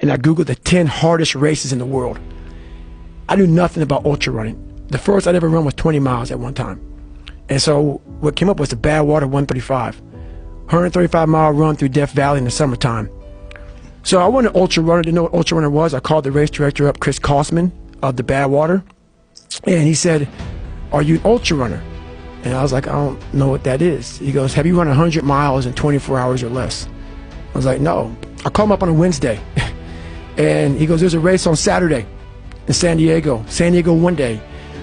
and I Googled the 10 hardest races in the world. I knew nothing about ultra running. The first I'd ever run was 20 miles at one time. And so what came up was the Badwater 135. 135-mile run through Death Valley in the summertime. So I wasn't an ultra runner, didn't know what ultra runner was. I called the race director up, Chris Kosman of the Badwater, and he said, "Are you an ultra runner?" And I was like, "I don't know what that is." He goes, "Have you run 100 miles in 24 hours or less?" I was like, "No." I called him up on a Wednesday, and he goes, "There's a race on Saturday in San Diego one day,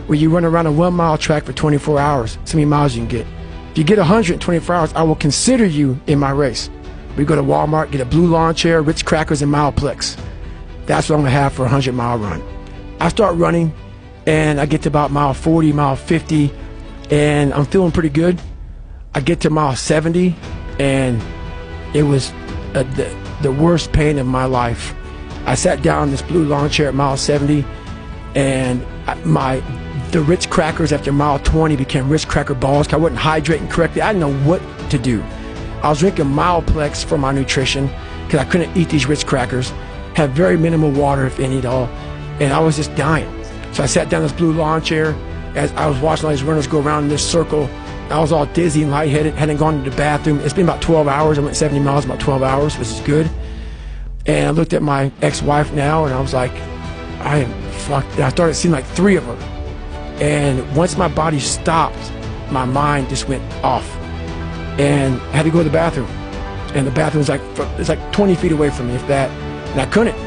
where you run around a 1-mile track for 24 hours. So many miles you can get. If you get 100 in 24 hours, I will consider you in my race." We go to Walmart, get a blue lawn chair, Ritz crackers, and Mileplex. That's what I'm gonna have for a 100-mile run. I start running, and I get to about mile 40, mile 50, and I'm feeling pretty good. I get to mile 70, and it was the worst pain of my life. I sat down in this blue lawn chair at mile 70, and the Ritz crackers after mile 20 became Ritz cracker balls because I wasn't hydrating correctly. I didn't know what to do. I was drinking Mileplex for my nutrition because I couldn't eat these Ritz crackers. Had very minimal water, if any at all, and I was just dying. So I sat down in this blue lawn chair as I was watching all these runners go around in this circle. I was all dizzy and lightheaded, hadn't gone to the bathroom. It's been about 12 hours. I went 70 miles in about 12 hours, which is good. And I looked at my ex-wife now, and I was like, I am fucked. And I started seeing like 3 of her. And once my body stopped, my mind just went off. And I had to go to the bathroom. And the bathroom was like 20 feet away from me, if that. And I couldn't.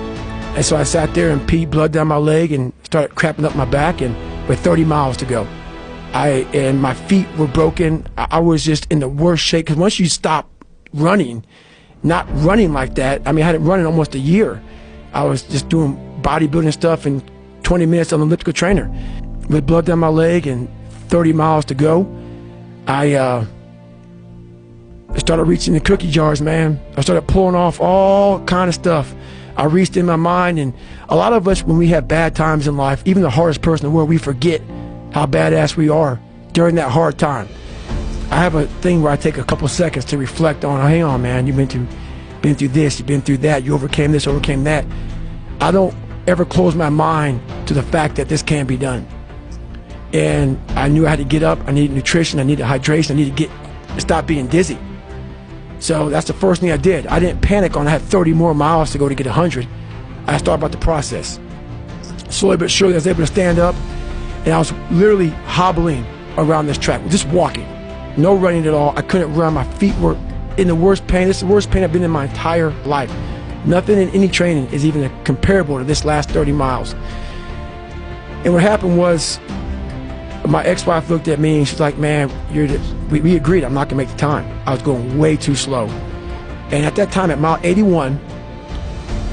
And so I sat there and peed blood down my leg and started crapping up my back, and with 30 miles to go. And my feet were broken. I was just in the worst shape, because once you stop running, not running like that, I mean, I hadn't run in almost a year. I was just doing bodybuilding stuff in 20 minutes on the elliptical trainer. With blood down my leg and 30 miles to go, I started reaching the cookie jars, man. I started pulling off all kind of stuff. I reached in my mind, and a lot of us, when we have bad times in life, even the hardest person in the world, we forget how badass we are during that hard time. I have a thing where I take a couple seconds to reflect on, hang on, man, you've been through this, you've been through that, you overcame this, overcame that. I don't ever close my mind to the fact that this can be done. And I knew I had to get up, I needed nutrition, I needed hydration, I needed to stop being dizzy. So that's the first thing I did. I didn't panic on I had 30 more miles to go to get 100. I started about the process. Slowly but surely I was able to stand up, and I was literally hobbling around this track, just walking. No running at all. I couldn't run. My feet were in the worst pain. This is the worst pain I've been in my entire life. Nothing in any training is even comparable to this last 30 miles. And what happened was, my ex-wife looked at me and she's like, "Man, we agreed I'm not gonna make the time." I was going way too slow. And at that time, at mile 81,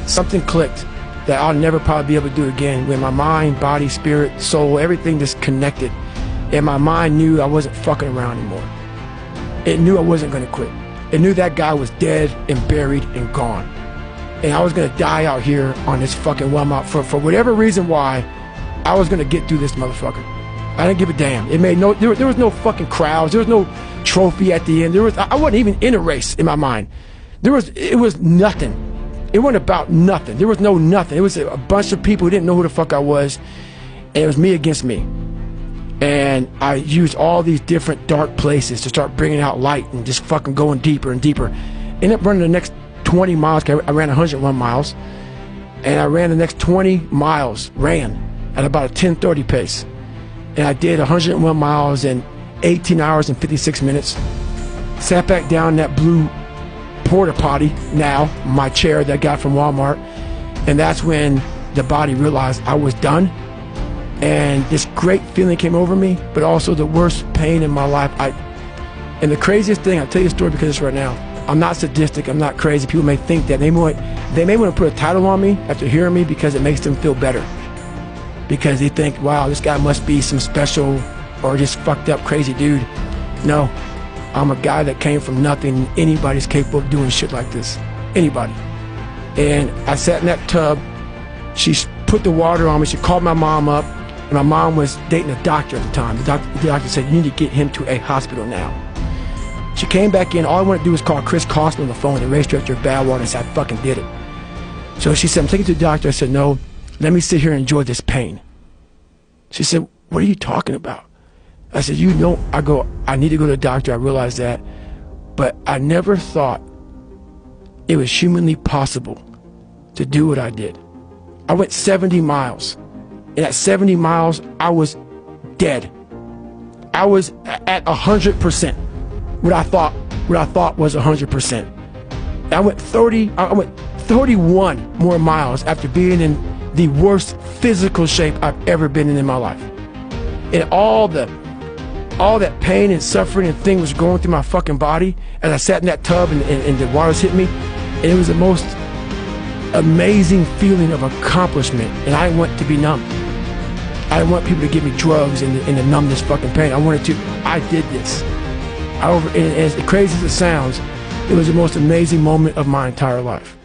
something clicked that I'll never probably be able to do again, when my mind, body, spirit, soul, everything just connected. And my mind knew I wasn't fucking around anymore. It knew I wasn't gonna quit. It knew that guy was dead and buried and gone. And I was gonna die out here on this fucking 1 mile for whatever reason why, I was gonna get through this motherfucker. I didn't give a damn. It made there was no fucking crowds. There was no trophy at the end. I wasn't even in a race in my mind. It was nothing. It wasn't about nothing. There was no nothing. It was a bunch of people who didn't know who the fuck I was, and it was me against me. And I used all these different dark places to start bringing out light and just fucking going deeper and deeper. Ended up running the next 20 miles. I ran 101 miles, and I ran the next 20 miles, at about a 10:30 pace. And I did 101 miles in 18 hours and 56 minutes. Sat back down in that blue porta potty, now my chair that I got from Walmart, and that's when the body realized I was done. And this great feeling came over me, but also the worst pain in my life. And the craziest thing, I'll tell you a story because it's right now. I'm not sadistic, I'm not crazy. People may think that. They may want to put a title on me after hearing me because it makes them feel better. Because they think, wow, this guy must be some special or just fucked up crazy dude. No, I'm a guy that came from nothing. Anybody's capable of doing shit like this. Anybody. And I sat in that tub. She put the water on me. She called my mom up. And my mom was dating a doctor at the time. The doctor said, "You need to get him to a hospital now." She came back in. All I wanted to do was call Chris Kosman on the phone, the race director of Badwater, and said, "I fucking did it." So she said, I'm taking you to the doctor. I said, no, let me sit here and enjoy this pain. She said, what are you talking about? I said, you know, I need to go to the doctor. I realized that. But I never thought it was humanly possible to do what I did. I went 70 miles. And at 70 miles, I was dead. I was at 100%. What I thought was 100%. I went 31 more miles after being in the worst physical shape I've ever been in my life. And all that pain and suffering and thing was going through my fucking body as I sat in that tub and the waters hit me. And it was the most amazing feeling of accomplishment. And I didn't want to be numb. I didn't want people to give me drugs and to numb this fucking pain. I did this. And as crazy as it sounds, it was the most amazing moment of my entire life.